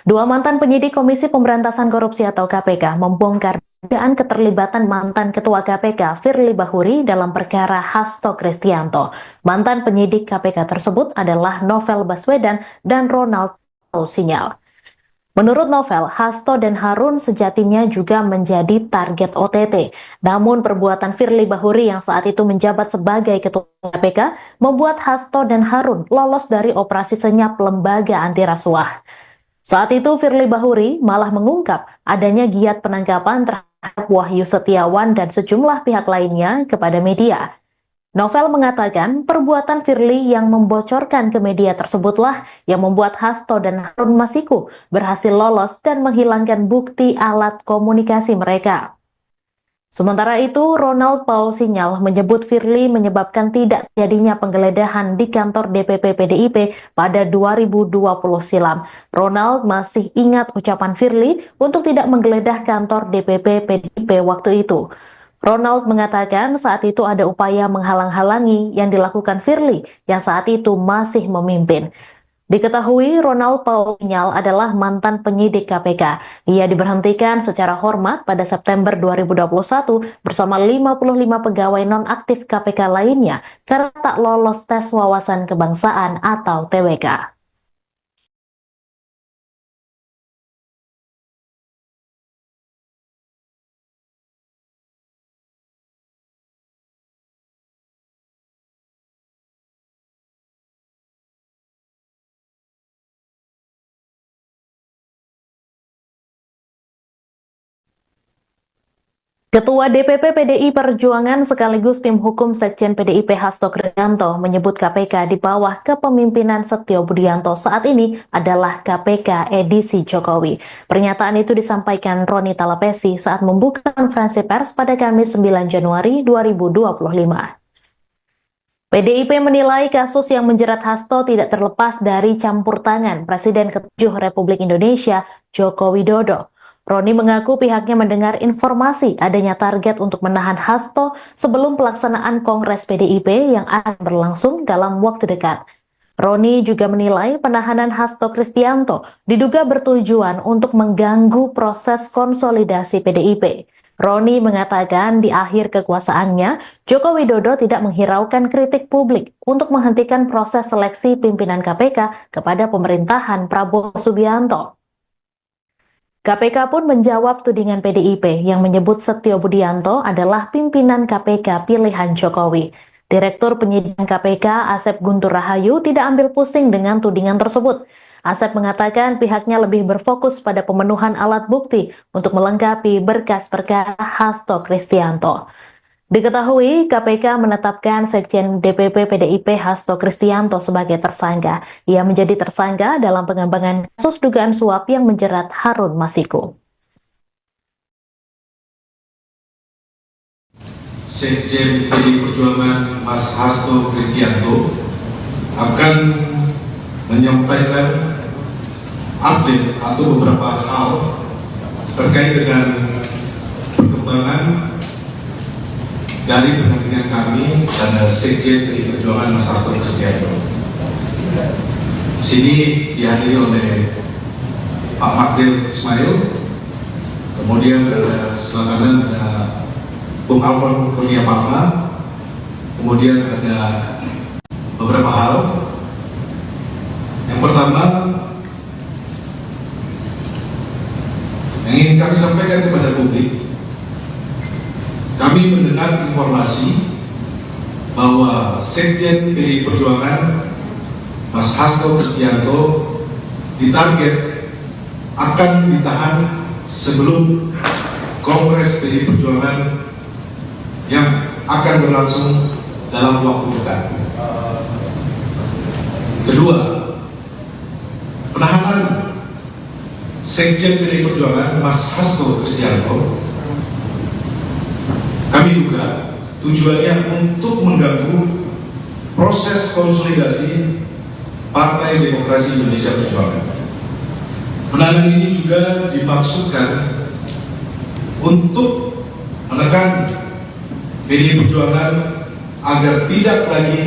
Dua mantan penyidik Komisi Pemberantasan Korupsi atau KPK membongkar dugaan keterlibatan mantan Ketua KPK Firly Bahuri dalam perkara Hasto Kristianto. Mantan penyidik KPK tersebut adalah Novel Baswedan dan Ronald Sinyal. Menurut Novel, Hasto dan Harun sejatinya juga menjadi target OTT. Namun perbuatan Firly Bahuri yang saat itu menjabat sebagai Ketua KPK membuat Hasto dan Harun lolos dari operasi senyap lembaga anti rasuah. Saat itu Firly Bahuri malah mengungkap adanya giat penangkapan terhadap Wahyu Setiawan dan sejumlah pihak lainnya kepada media. Novel mengatakan perbuatan Firly yang membocorkan ke media tersebutlah yang membuat Hasto dan Harun Masiku berhasil lolos dan menghilangkan bukti alat komunikasi mereka. Sementara itu, Ronald Paul Sinyal menyebut Firly menyebabkan tidak jadinya penggeledahan di kantor DPP PDIP pada 2020 silam. Ronald masih ingat ucapan Firly untuk tidak menggeledah kantor DPP PDIP waktu itu. Ronald mengatakan saat itu ada upaya menghalang-halangi yang dilakukan Firly yang saat itu masih memimpin. Diketahui Ronald Paul Sinyal adalah mantan penyidik KPK. Ia diberhentikan secara hormat pada September 2021 bersama 55 pegawai nonaktif KPK lainnya karena tak lolos tes wawasan kebangsaan atau TWK. Ketua DPP PDI Perjuangan sekaligus tim hukum Sekjen PDIP Hasto Kristianto menyebut KPK di bawah kepemimpinan Setio Budianto saat ini adalah KPK edisi Jokowi. Pernyataan itu disampaikan Roni Talapesi saat membuka konferensi pers pada Kamis 9 Januari 2025. PDIP menilai kasus yang menjerat Hasto tidak terlepas dari campur tangan Presiden ke-7 Republik Indonesia, Joko Widodo. Roni mengaku pihaknya mendengar informasi adanya target untuk menahan Hasto sebelum pelaksanaan Kongres PDIP yang akan berlangsung dalam waktu dekat. Roni juga menilai penahanan Hasto Kristianto diduga bertujuan untuk mengganggu proses konsolidasi PDIP. Roni mengatakan di akhir kekuasaannya, Joko Widodo tidak menghiraukan kritik publik untuk menghentikan proses seleksi pimpinan KPK kepada pemerintahan Prabowo Subianto. KPK pun menjawab tudingan PDIP yang menyebut Setio Budianto adalah pimpinan KPK pilihan Jokowi. Direktur Penyidikan KPK Asep Guntur Rahayu tidak ambil pusing dengan tudingan tersebut. Asep mengatakan pihaknya lebih berfokus pada pemenuhan alat bukti untuk melengkapi berkas perkara Hasto Kristianto. Diketahui KPK menetapkan Sekjen DPP PDIP Hasto Kristianto sebagai tersangka. Ia menjadi tersangka dalam pengembangan kasus dugaan suap yang menjerat Harun Masiku. Sekjen PDI Perjuangan Mas Hasto Kristianto akan menyampaikan update atau beberapa hal terkait dengan perkembangan dari pendampingan kami dan Sekjen PDI Perjuangan Mas Hasto Kristianto. Sini dihadiri oleh Pak Magdir Ismail, kemudian ada sebelah kanan ada Bung Alfon Kurnia Palma, kemudian ada beberapa hal. Yang pertama yang ingin kami sampaikan kepada publik, kami mendengar informasi bahwa Sekjen PDI Perjuangan Mas Hasto Kristianto ditarget akan ditahan sebelum Kongres PDI Perjuangan yang akan berlangsung dalam waktu dekat. Kedua, penahanan Sekjen PDI Perjuangan Mas Hasto Kristianto kami duga tujuannya untuk mengganggu proses konsolidasi Partai Demokrasi Indonesia Perjuangan. Penahanan ini juga dimaksudkan untuk menekan PDI Perjuangan agar tidak lagi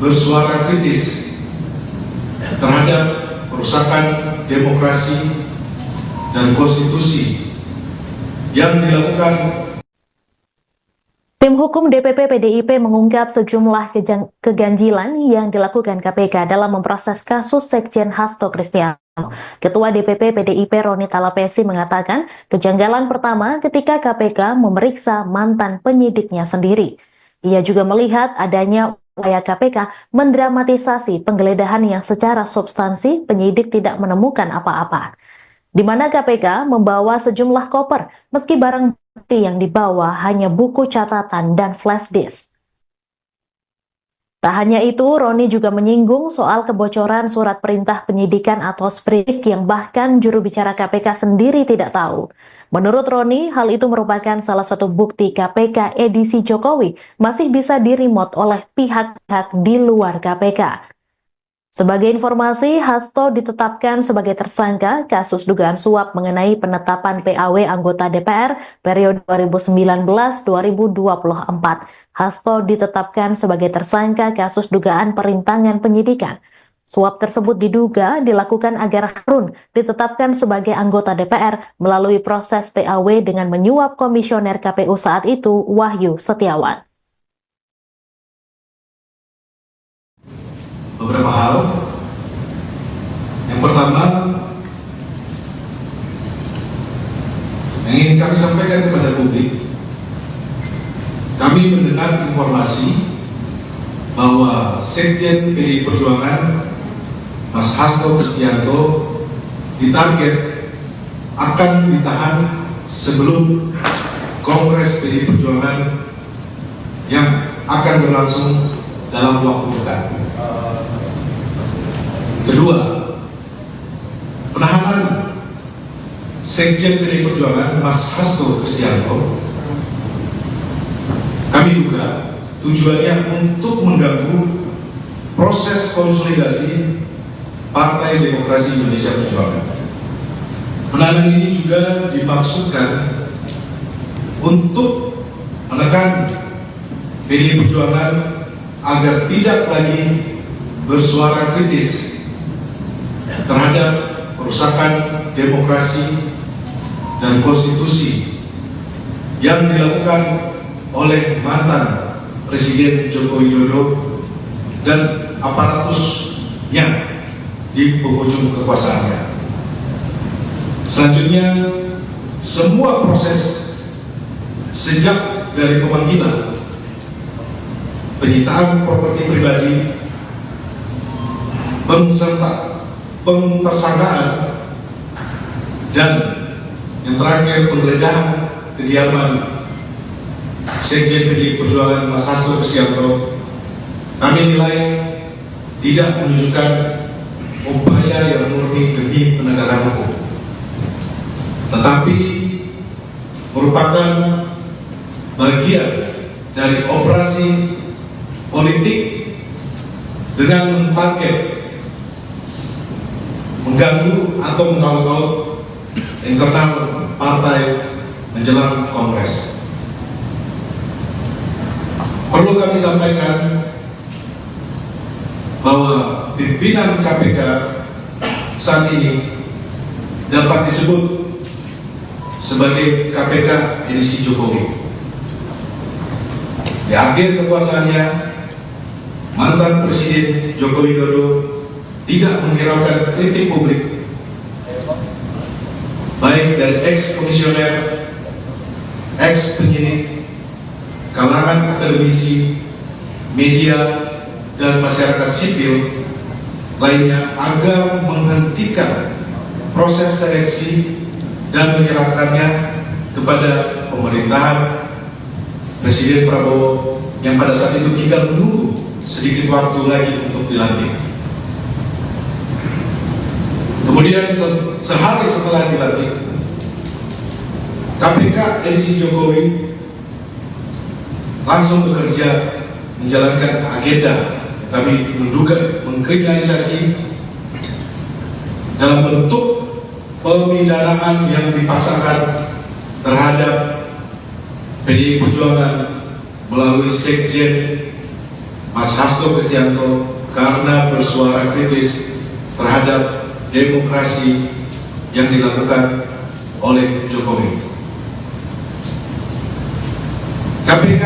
bersuara kritis terhadap perusakan demokrasi dan konstitusi yang dilakukan. Tim hukum DPP PDIP mengungkap sejumlah keganjilan yang dilakukan KPK dalam memproses kasus Sekjen Hasto Kristianto. Ketua DPP PDIP Roni Talapesi mengatakan kejanggalan pertama ketika KPK memeriksa mantan penyidiknya sendiri. Ia juga melihat adanya upaya KPK mendramatisasi penggeledahan yang secara substansi penyidik tidak menemukan apa-apa. Di mana KPK membawa sejumlah koper meski barang bukti yang dibawa hanya buku catatan dan flash disk. Tak hanya itu, Roni juga menyinggung soal kebocoran surat perintah penyidikan atau sprindik yang bahkan juru bicara KPK sendiri tidak tahu. Menurut Roni, hal itu merupakan salah satu bukti KPK edisi Jokowi masih bisa diremote oleh pihak-pihak di luar KPK. Sebagai informasi, Hasto ditetapkan sebagai tersangka kasus dugaan suap mengenai penetapan PAW anggota DPR periode 2019-2024. Hasto ditetapkan sebagai tersangka kasus dugaan perintangan penyidikan. Suap tersebut diduga dilakukan agar Harun ditetapkan sebagai anggota DPR melalui proses PAW dengan menyuap komisioner KPU saat itu, Wahyu Setiawan. Beberapa hal. Yang pertama, yang ingin kami sampaikan kepada publik, kami mendengar informasi bahwa Sekjen PDI Perjuangan Mas Hasto Kristianto ditarget akan ditahan sebelum Kongres PDI Perjuangan yang akan berlangsung dalam waktu dekat. Kedua, penahanan Sekjen PDI Perjuangan Mas Hasto Kristianto kami duga tujuannya untuk mengganggu proses konsolidasi Partai Demokrasi Indonesia Perjuangan. Penahanan ini juga dimaksudkan untuk menekan PDI Perjuangan agar tidak lagi bersuara kritis terhadap perusakan demokrasi dan konstitusi yang dilakukan oleh mantan Presiden Joko Widodo dan aparatusnya di penghujung kekuasaannya. Selanjutnya, semua proses sejak dari pemanggilan, penyitaan properti pribadi, pentersangkaan, dan yang terakhir penggeledahan kediaman Sekjen PDI Perjuangan Mas Hasto Kristianto, kami nilai tidak menunjukkan upaya yang murni demi penegakan hukum, tetapi merupakan bagian dari operasi politik dengan mentarget mengganggu atau mengaut-ngaut internal partai menjelang Kongres. Perlu kami sampaikan bahwa pimpinan KPK saat ini dapat disebut sebagai KPK edisi Jokowi. Di akhir kekuasaannya, mantan Presiden Joko Widodo tidak menghiraukan kritik publik, baik dari ex-komisioner, ex-penyidik, kalangan akademisi, media, dan masyarakat sipil lainnya agar menghentikan proses seleksi dan menyerahkannya kepada pemerintahan Presiden Prabowo yang pada saat itu tinggal menunggu sedikit waktu lagi untuk dilantik. Kemudian sehari setelah dilantik, KPK edisi Jokowi langsung bekerja menjalankan agenda kami menduga mengkriminalisasi dalam bentuk pemidanaan yang dipaksakan terhadap PDI Perjuangan melalui Sekjen Mas Hasto Kristianto karena bersuara kritis terhadap demokrasi yang dilakukan oleh Jokowi. KPK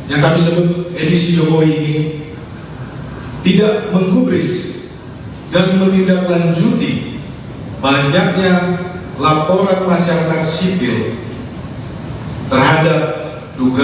yang kami sebut edisi Jokowi ini tidak menggubris dan menindaklanjuti banyaknya laporan masyarakat sipil terhadap dugaan